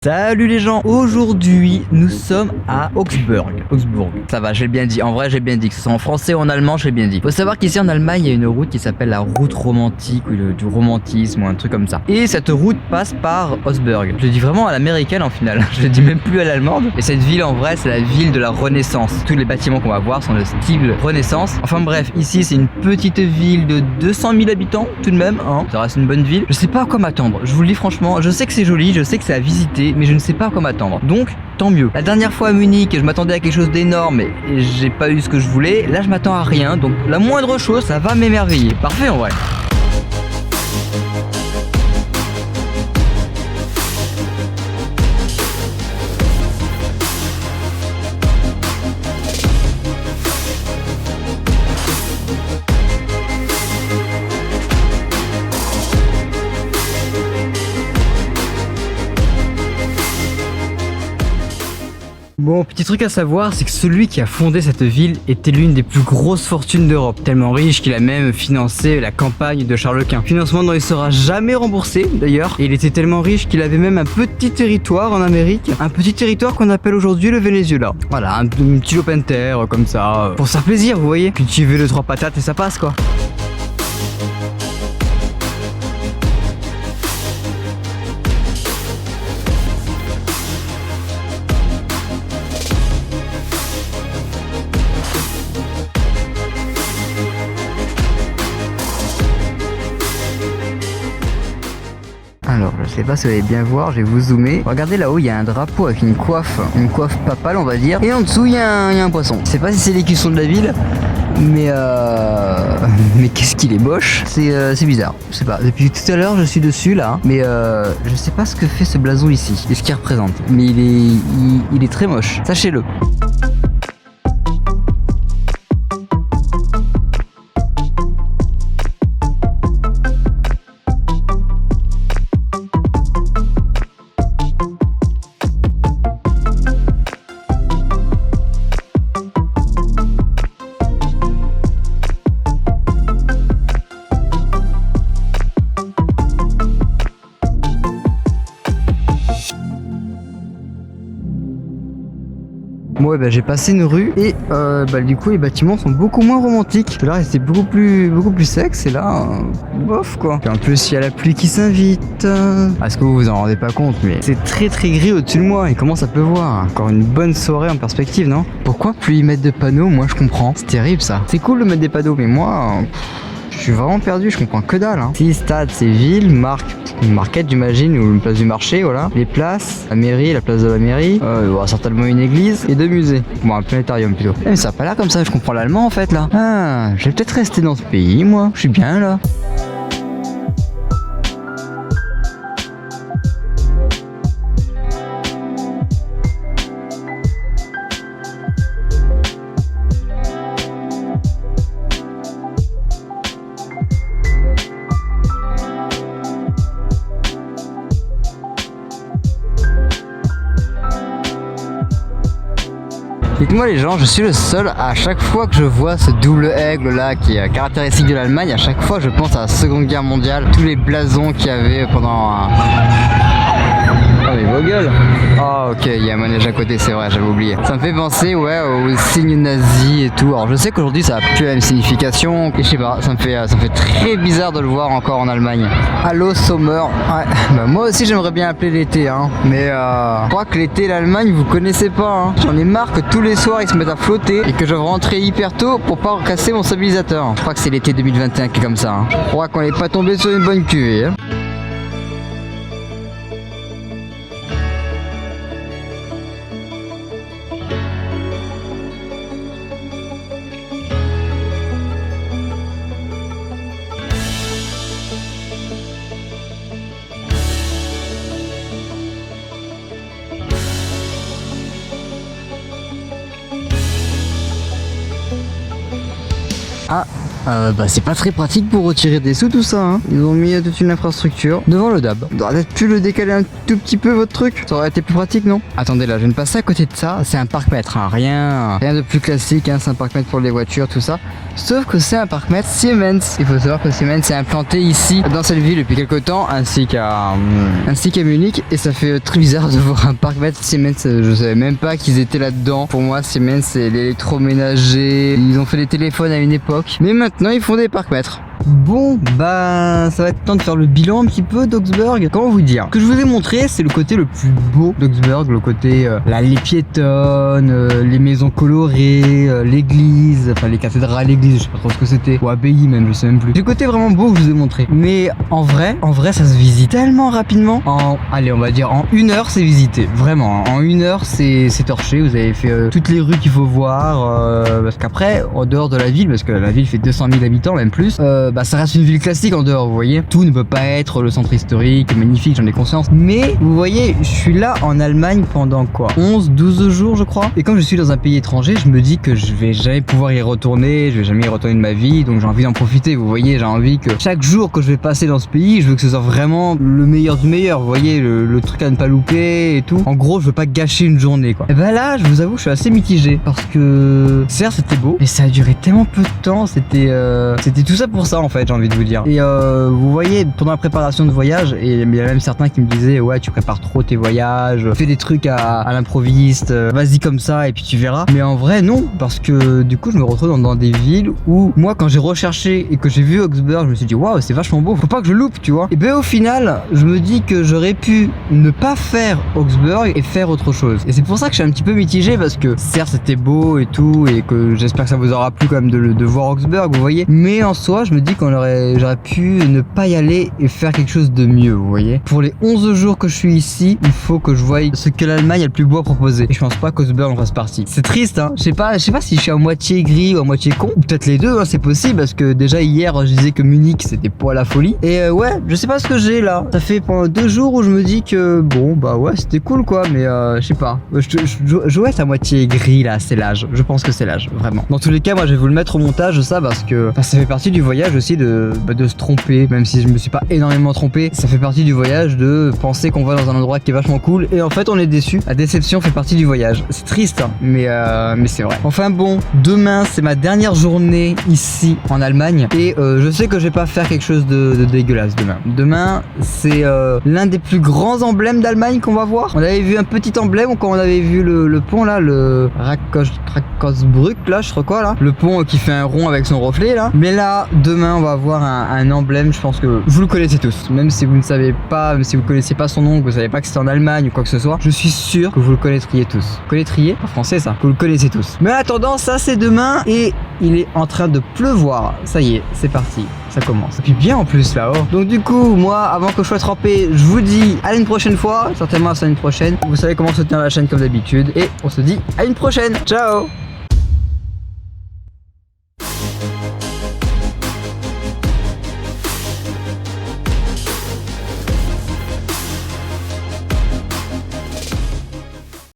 Salut les gens, aujourd'hui nous sommes à Augsburg. Ça va, j'ai bien dit, en vrai j'ai bien dit, que ce soit en français ou en allemand j'ai bien dit. Faut savoir qu'ici en Allemagne il y a une route qui s'appelle la route romantique ou du romantisme ou un truc comme ça. Et cette route passe par Augsburg. Je le dis vraiment à l'américaine en final, je le dis même plus à l'allemande. Et cette ville en vrai c'est la ville de la Renaissance. Tous les bâtiments qu'on va voir sont de style Renaissance. Enfin bref, ici c'est une petite ville de 200 000 habitants tout de même, hein. Ça reste une bonne ville. Je sais pas à quoi m'attendre, je vous le dis franchement, je sais que c'est joli, je sais que c'est à visiter. Mais je ne sais pas à quoi m'attendre. Donc, tant mieux. La dernière fois à Munich, je m'attendais à quelque chose d'énorme et j'ai pas eu ce que je voulais. Là, je m'attends à rien. Donc, la moindre chose, ça va m'émerveiller. Parfait en vrai. Bon, petit truc à savoir, c'est que celui qui a fondé cette ville était l'une des plus grosses fortunes d'Europe, tellement riche qu'il a même financé la campagne de Charles Quint. Financement dont il sera jamais remboursé d'ailleurs, et il était tellement riche qu'il avait même un petit territoire en Amérique, un petit territoire qu'on appelle aujourd'hui le Venezuela. Voilà, un petit lopin de terre comme ça, pour se faire plaisir, vous voyez. Cultiver 2-3 patates et ça passe quoi. Alors, je sais pas si vous allez bien voir, je vais vous zoomer. Regardez là-haut, il y a un drapeau avec une coiffe papale, on va dire. Et en dessous, il y a un poisson. Je sais pas si c'est l'écusson de la ville, mais qu'est-ce qu'il est moche. C'est bizarre. Je sais pas. Depuis tout à l'heure, je suis dessus là, hein. Mais je sais pas ce que fait ce blason ici et ce qu'il représente. Mais il est très moche. Sachez-le. Ouais, bah, j'ai passé une rue et du coup les bâtiments sont beaucoup moins romantiques. Là c'était beaucoup plus sexe et là bof quoi. Et en plus il y a la pluie qui s'invite. Est-ce que vous vous en rendez pas compte, mais c'est très gris au-dessus de moi, il commence à pleuvoir. Encore une bonne soirée en perspective, non? Pourquoi plus ils mettent de panneaux? Moi je comprends. C'est terrible ça. C'est cool de mettre des panneaux, mais moi je suis vraiment perdu, je comprends que dalle. Hein. Si stade c'est ville, une market j'imagine, ou une place du marché, voilà. Les places, la mairie, la place de la mairie, il y aura certainement une église et deux musées. Bon, un planétarium plutôt. Mais ça a pas l'air comme ça, je comprends l'allemand en fait là. Ah, je vais peut-être rester dans ce pays moi, je suis bien là. Dites-moi les gens, je suis le seul, à chaque fois que je vois ce double aigle là qui est caractéristique de l'Allemagne, à chaque fois je pense à la Seconde Guerre mondiale, tous les blasons qu'il y avait pendant Oh mais vos gueules. Oh ok, il y a un manège à côté, c'est vrai, j'avais oublié. Ça me fait penser aux signes nazis et tout. Alors je sais qu'aujourd'hui ça a plus la même signification, et je sais pas, ça me fait très bizarre de le voir encore en Allemagne. Allo Sommer. Ouais, bah moi aussi j'aimerais bien appeler l'été, hein. Mais je crois que l'été l'Allemagne vous connaissez pas, hein. J'en ai marre que tous les soirs ils se mettent à flotter et que je dois rentrer hyper tôt pour pas casser mon stabilisateur. Je crois que c'est l'été 2021 qui est comme ça, hein. Je crois qu'on n'est pas tombé sur une bonne cuvée, hein. Ah, Bah c'est pas très pratique pour retirer des sous tout ça, hein. Ils ont mis toute une infrastructure devant le DAB. On aurait peut-être pu le décaler un tout petit peu votre truc. Ça aurait été plus pratique, non? Attendez là, je viens de passer à côté de ça. C'est un parc-mètre, hein. Rien de plus classique, hein. C'est un parc-mètre pour les voitures, tout ça. Sauf que c'est un parc-mètre Siemens. Il faut savoir que Siemens est implanté ici, dans cette ville, depuis quelques temps, ainsi qu'à Munich. Et ça fait très bizarre de voir un parc-mètre Siemens. Je savais même pas qu'ils étaient là-dedans. Pour moi, Siemens, c'est l'électroménager. Ils ont fait les téléphones à une époque. Mais maintenant, ils font des parcs-mètres. Bon, bah ça va être temps de faire le bilan un petit peu d'Augsburg. Comment vous dire? Ce que je vous ai montré, c'est le côté le plus beau d'Augsburg, le côté les piétonnes, les maisons colorées, l'église, enfin les cathédrales, l'église, je sais pas trop ce que c'était, ou abbaye même, je sais même plus. C'est le côté vraiment beau que je vous ai montré. Mais en vrai, ça se visite tellement rapidement. Allez, on va dire en 1 heure, c'est visité. Vraiment, en 1 heure, c'est torché. Vous avez fait toutes les rues qu'il faut voir. Parce qu'après, en dehors de la ville, parce que la ville fait 200 000 habitants, même plus. Bah ça reste une ville classique en dehors, vous voyez. Tout ne peut pas être le centre historique, magnifique, j'en ai conscience. Mais, vous voyez, je suis là en Allemagne pendant quoi 11-12 jours, je crois. Et quand je suis dans un pays étranger, je me dis que je vais jamais pouvoir y retourner, je vais jamais y retourner de ma vie, donc j'ai envie d'en profiter, vous voyez. J'ai envie que chaque jour que je vais passer dans ce pays, je veux que ce soit vraiment le meilleur du meilleur, vous voyez, le truc à ne pas louper et tout. En gros, je veux pas gâcher une journée, quoi. Et ben là, je vous avoue, je suis assez mitigé, parce que certes, c'était beau, mais ça a duré tellement peu de temps, c'était tout ça pour ça en fait, j'ai envie de vous dire. Et vous voyez, pendant la préparation de voyage, et il y a même certains qui me disaient ouais, tu prépares trop tes voyages, fais des trucs à l'improviste, vas-y comme ça et puis tu verras. Mais en vrai non, parce que du coup je me retrouve dans des villes où moi quand j'ai recherché et que j'ai vu Augsburg, je me suis dit waouh, c'est vachement beau, faut pas que je loupe, tu vois. Et ben au final, je me dis que j'aurais pu ne pas faire Augsburg et faire autre chose. Et c'est pour ça que je suis un petit peu mitigé, parce que certes c'était beau et tout, et que j'espère que ça vous aura plu quand même de voir Augsburg, vous voyez. Mais en soi, je me dis j'aurais pu ne pas y aller et faire quelque chose de mieux, vous voyez. Pour les 11 jours que je suis ici, il faut que je voie ce que l'Allemagne a le plus beau à proposer. Et je pense pas qu'Augsburg en fasse partie. C'est triste, hein. Je sais pas si je suis à moitié gris ou à moitié con. Ou peut-être les deux, hein, c'est possible, parce que déjà hier, je disais que Munich c'était pas la folie. Et ouais, je sais pas ce que j'ai là. Ça fait pendant 2 jours où je me dis que bon, bah ouais, c'était cool quoi, mais je sais pas. Je vais être à moitié gris là, c'est l'âge. Je pense que c'est l'âge, vraiment. Dans tous les cas, moi je vais vous le mettre au montage, ça, parce que ça fait partie du voyage aussi de se tromper, même si je me suis pas énormément trompé. Ça fait partie du voyage de penser qu'on va dans un endroit qui est vachement cool et en fait on est déçu. La déception fait partie du voyage. C'est triste, hein, mais c'est vrai. Enfin bon, demain c'est ma dernière journée ici en Allemagne et je sais que je vais pas faire quelque chose de dégueulasse demain. Demain c'est l'un des plus grands emblèmes d'Allemagne qu'on va voir. On avait vu un petit emblème quand on avait vu le pont là, le Rakosbrück là, je crois quoi là, le pont qui fait un rond avec son reflet là. Mais là demain on va voir un emblème, je pense que vous le connaissez tous, même si vous ne savez pas, même si vous connaissez pas son nom, que vous savez pas que c'est en Allemagne ou quoi que ce soit, je suis sûr que vous le connaîtriez tous. Connaîtriez en français ça, que vous le connaissez tous. Mais en attendant, ça c'est demain et il est en train de pleuvoir. Ça y est, c'est parti, ça commence. Et puis bien en plus là-haut. Donc du coup, moi, avant que je sois trempé, je vous dis à une prochaine fois, certainement à la semaine prochaine. Vous savez comment soutenir la chaîne comme d'habitude et on se dit à une prochaine. Ciao.